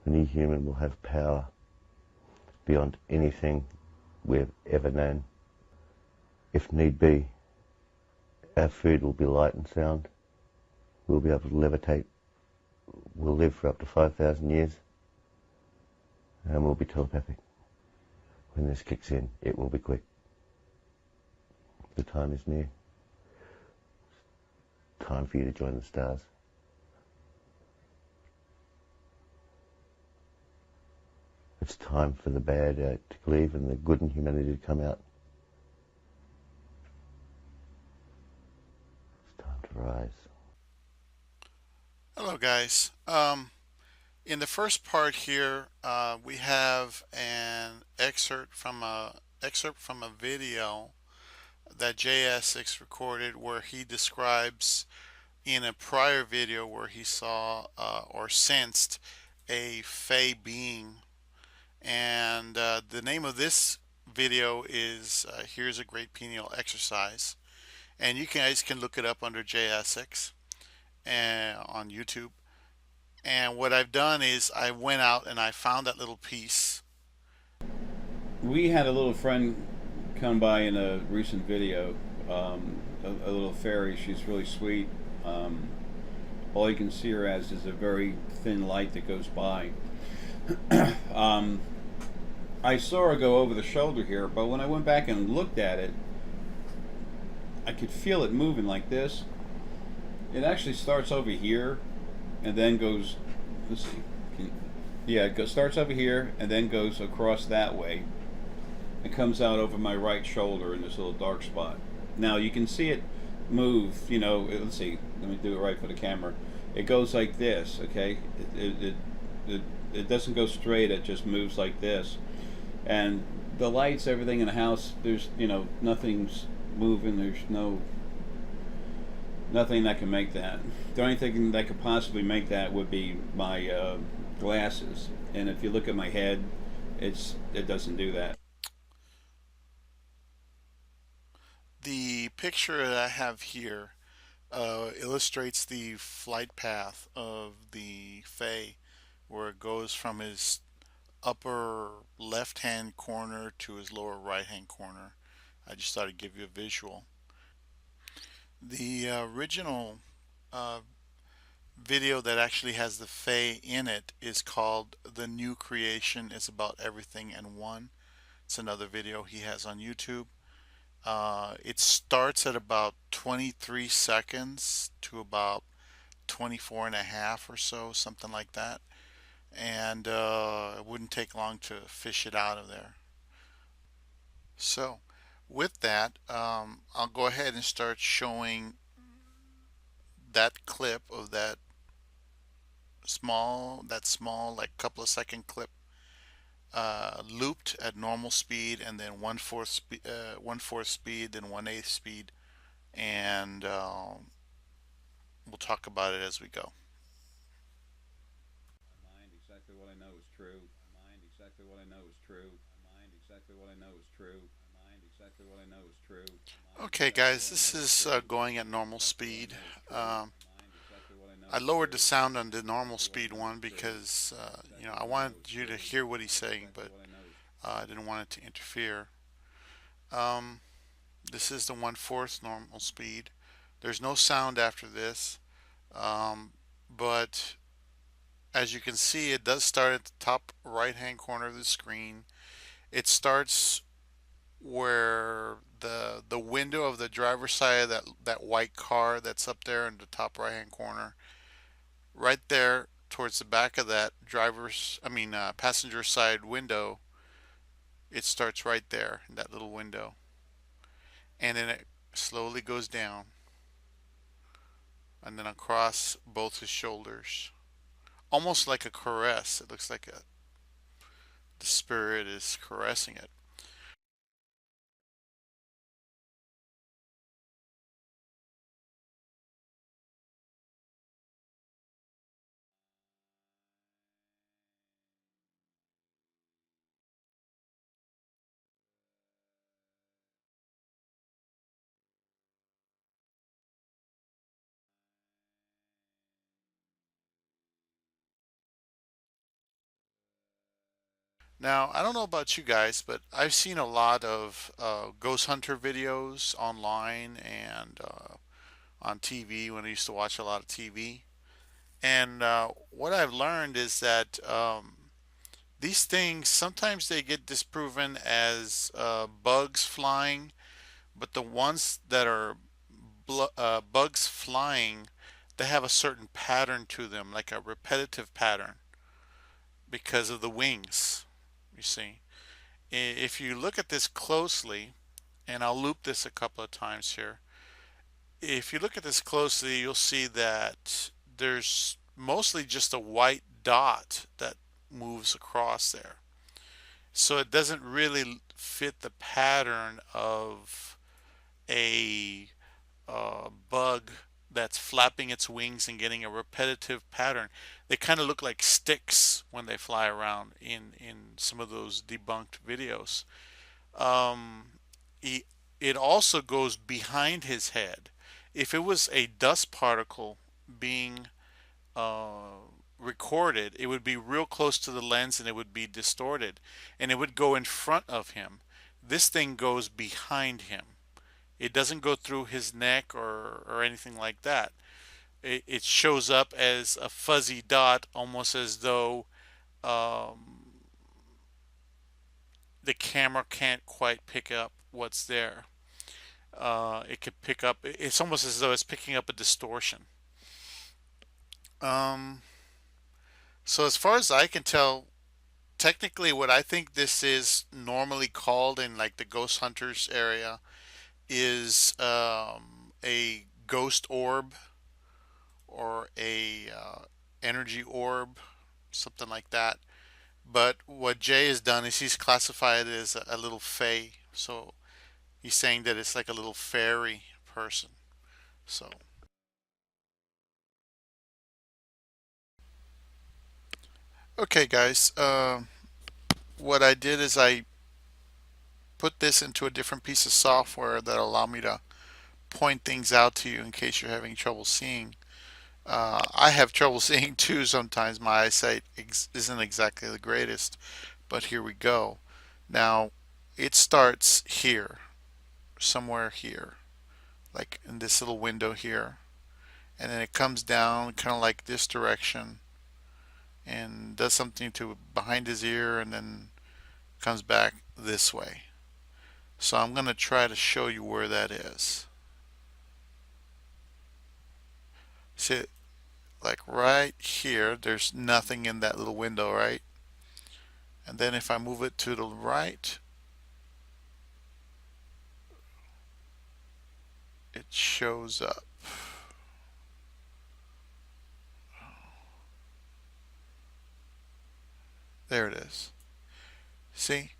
The new human will have power beyond anything we've ever known. If need be, our food will be light and sound. We'll be able to levitate. We'll live for up to 5,000 years. And we'll be telepathic. When this kicks in, it will be quick. The time is near. Time for you to join the stars. It's time for the bad to leave and the good in humanity to come out. It's time to rise. Hello, guys. In the first part here, we have an excerpt from a video that Jay Essex recorded, where he describes in a prior video where he saw or sensed a fey being, and the name of this video is "Here's a Great Pineal Exercise," and you guys can look it up under Jay Essex and on YouTube. And what I've done is I went out and I found that little piece. We had a little friend come by in a recent video, a little fairy. She's really sweet. Um, all you can see her as is a very thin light that goes by. um, I saw her go over the shoulder here, but when I went back and looked at it, I could feel it moving like this. It actually starts over here and then goes, let's see, yeah, starts over here and then goes across that way. It comes out over my right shoulder in this little dark spot. Now you can see it move, let's see, let me do it right for the camera. It goes like this, okay? It doesn't go straight, it just moves like this. And the lights, everything in the house, there's, nothing's moving, there's nothing that can make that. The only thing that could possibly make that would be my glasses. And if you look at my head, it doesn't do that. The picture that I have here illustrates the flight path of the Fae, where it goes from his upper left hand corner to his lower right hand corner. I just thought I'd give you a visual. The original uh, video that actually has the Fae in it is called The New Creation. It's about everything in one. It's another video he has on YouTube. It starts at about 23 seconds to about 24 and a half or so, something like that. And it wouldn't take long to fish it out of there. So, with that, I'll go ahead and start showing that clip of that small, like couple of second clip, looped at normal speed, and then one fourth speed, then 1/8 speed, and we'll talk about it as we go. My mind, exactly what I know is true. My mind, exactly what I know is true. My mind, exactly what I know is true. My mind, exactly what I know is true. My mind, Okay, exactly guys, what I this know is is true. going at My mind, normal exactly what I speed. know is true. Um, My mind, exactly what I know I is lowered the true. sound My on the mind, normal exactly what I speed know one is true. because My mind, exactly I what I know wanted is you to true. hear My what he's mind, saying, exactly but what I know is I didn't want it to interfere. Um, this is the 1/4 normal speed. There's no sound after this, um, but as you can see, it does start at the top right hand corner of the screen. It starts where the window of the driver's side of that white car that's up there in the top right hand corner, right there towards the back of that passenger side window. It starts right there in that little window, and then it slowly goes down and then across both his shoulders, almost like a caress. It looks like the spirit is caressing it. Now, I don't know about you guys, but I've seen a lot of ghost hunter videos online and on TV when I used to watch a lot of TV. And what I've learned is that these things sometimes they get disproven as bugs flying, but the ones that are bugs flying, they have a certain pattern to them, like a repetitive pattern because of the wings. You see, if you look at this closely, and I'll loop this a couple of times here. If you look at this closely, you'll see that there's mostly just a white dot that moves across there. So it doesn't really fit the pattern of a bug that's flapping its wings and getting a repetitive pattern. They kind of look like sticks when they fly around in some of those debunked videos. Um, he, it also goes behind his head. If it was a dust particle being uh, recorded, it would be real close to the lens and it would be distorted, and it would go in front of him. This thing goes behind him. It doesn't go through his neck or anything like that. It shows up as a fuzzy dot, almost as though um, the camera can't quite pick up what's there. It could pick up, it's almost as though it's picking up a distortion. Um, so, as far as I can tell, technically, what I think this is normally called in like the ghost hunters area is a ghost orb or a energy orb, something like that. But what Jay has done is he's classified it as a little fae. So he's saying that it's like a little fairy person. So, okay, guys. What I did is I put this into a different piece of software that allow me to point things out to you in case you're having trouble seeing. I have trouble seeing too sometimes. My eyesight isn't exactly the greatest, but here we go. Now, it starts here, somewhere here, like in this little window here, and then it comes down kind of like this direction and does something to behind his ear and then comes back this way. So I'm going to try to show you where that is. See, like right here, there's nothing in that little window, right? And then if I move it to the right, it shows up. There it is. See?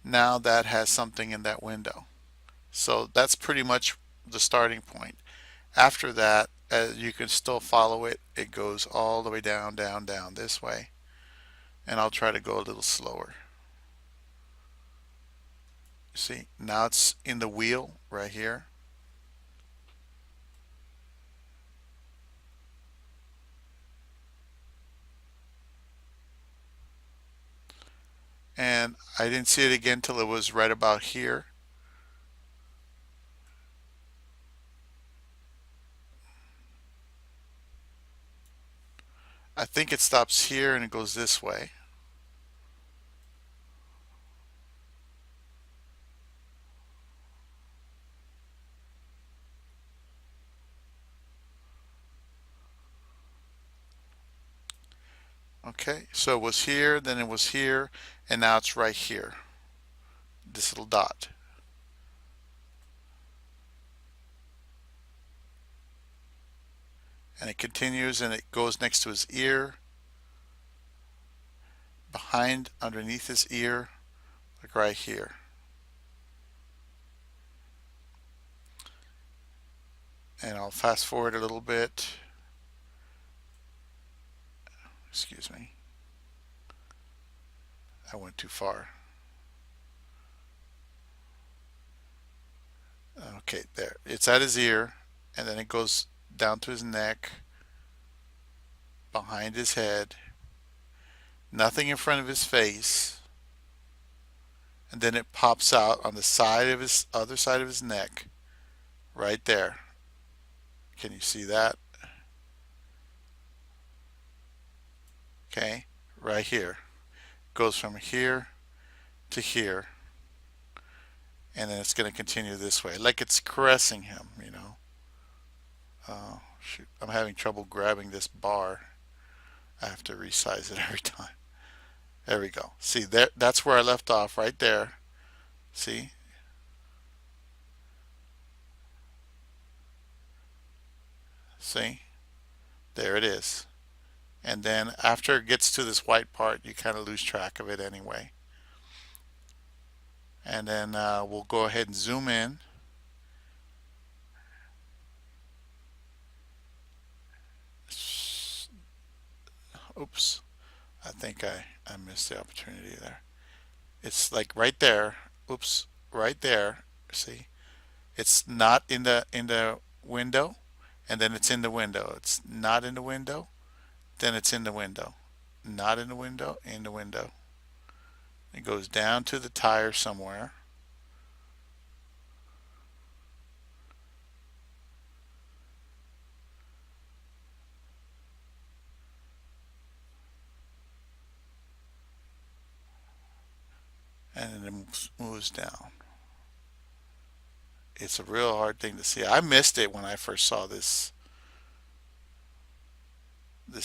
Now that has something in that window. So that's pretty much the starting point. After that, you can still follow it. It goes all the way down, down, down this way. And I'll try to go a little slower. See, now it's in the wheel right here. And I didn't see it again till it was right about here. I think it stops here and it goes this way. Okay, so it was here, then it was here, and now it's right here. This little dot. And it continues and it goes next to his ear, behind, underneath his ear, like right here. And I'll fast forward a little bit. Excuse me. I went too far. Okay, there. It's at his ear, and then it goes down to his neck, behind his head, nothing in front of his face, and then it pops out on the side of his other side of his neck, right there. Can you see that? Okay, right here. Goes from here to here, and then it's going to continue this way, like it's caressing him, you know. Shoot, I'm having trouble grabbing this bar. I have to resize it every time. There we go. See, there, that's where I left off, right there. See? See? There it is. And then after it gets to this white part, you kind of lose track of it anyway. And then we'll go ahead and zoom in. Oops. I think I missed the opportunity there. It's like right there. Oops. Right there. See? It's not in the window, and then it's in the window. It's not in the window, then it's in the window. Not in the window, in the window. It goes down to the tire somewhere. And then it moves down. It's a real hard thing to see. I missed it when I first saw this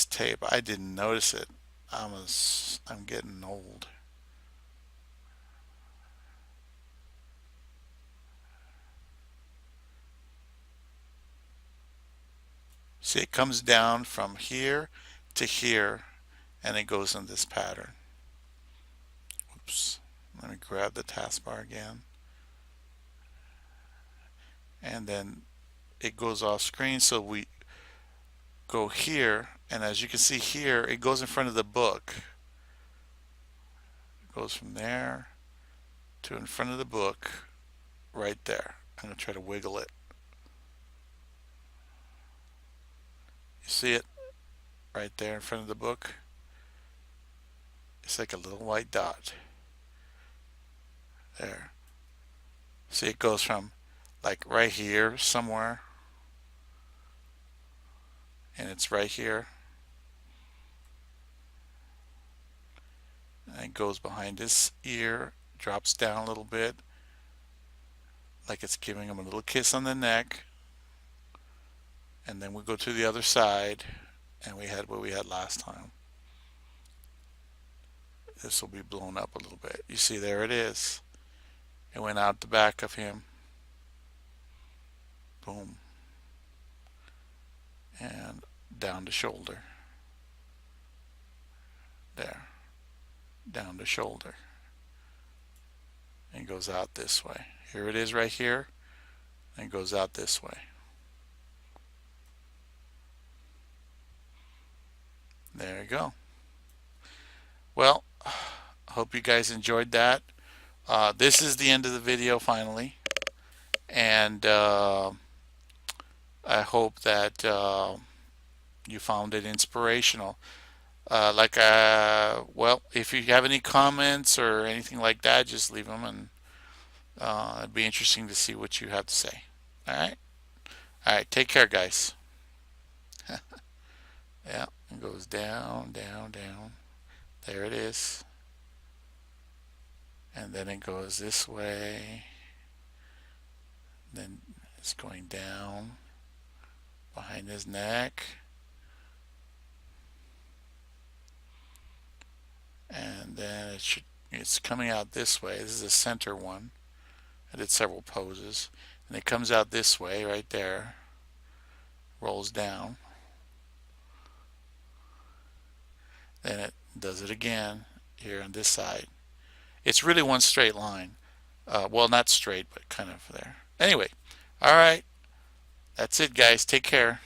tape. I didn't notice it. I'm getting old. See, it comes down from here to here, and it goes in this pattern. Oops. Let me grab the taskbar again. And then it goes off screen, so we go here, and as you can see here, it goes in front of the book. It goes from there to in front of the book, right there. I'm going to try to wiggle it. You see it? Right there in front of the book. It's like a little white dot. There. See, it goes from like right here somewhere, and it's right here, and it goes behind his ear, drops down a little bit, like it's giving him a little kiss on the neck, and then we go to the other side, and we had what we had last time. This will be blown up a little bit. You see, there it is. It went out the back of him. Boom. And down the shoulder. There. Down the shoulder. And goes out this way. Here it is right here. And goes out this way. There you go. Well, hope you guys enjoyed that. This is the end of the video finally. And I hope that you found it inspirational. Well, if you have any comments or anything like that, just leave them, and it'd be interesting to see what you have to say. All right? All right, take care, guys. Yeah, it goes down, down, down. There it is. And then it goes this way. Then it's going down behind his neck. And then it's coming out this way. This is the center one. I did several poses. And it comes out this way right there. Rolls down. Then it does it again here on this side. It's really one straight line. Well, not straight, but kind of there. Anyway, all right. That's it, guys. Take care.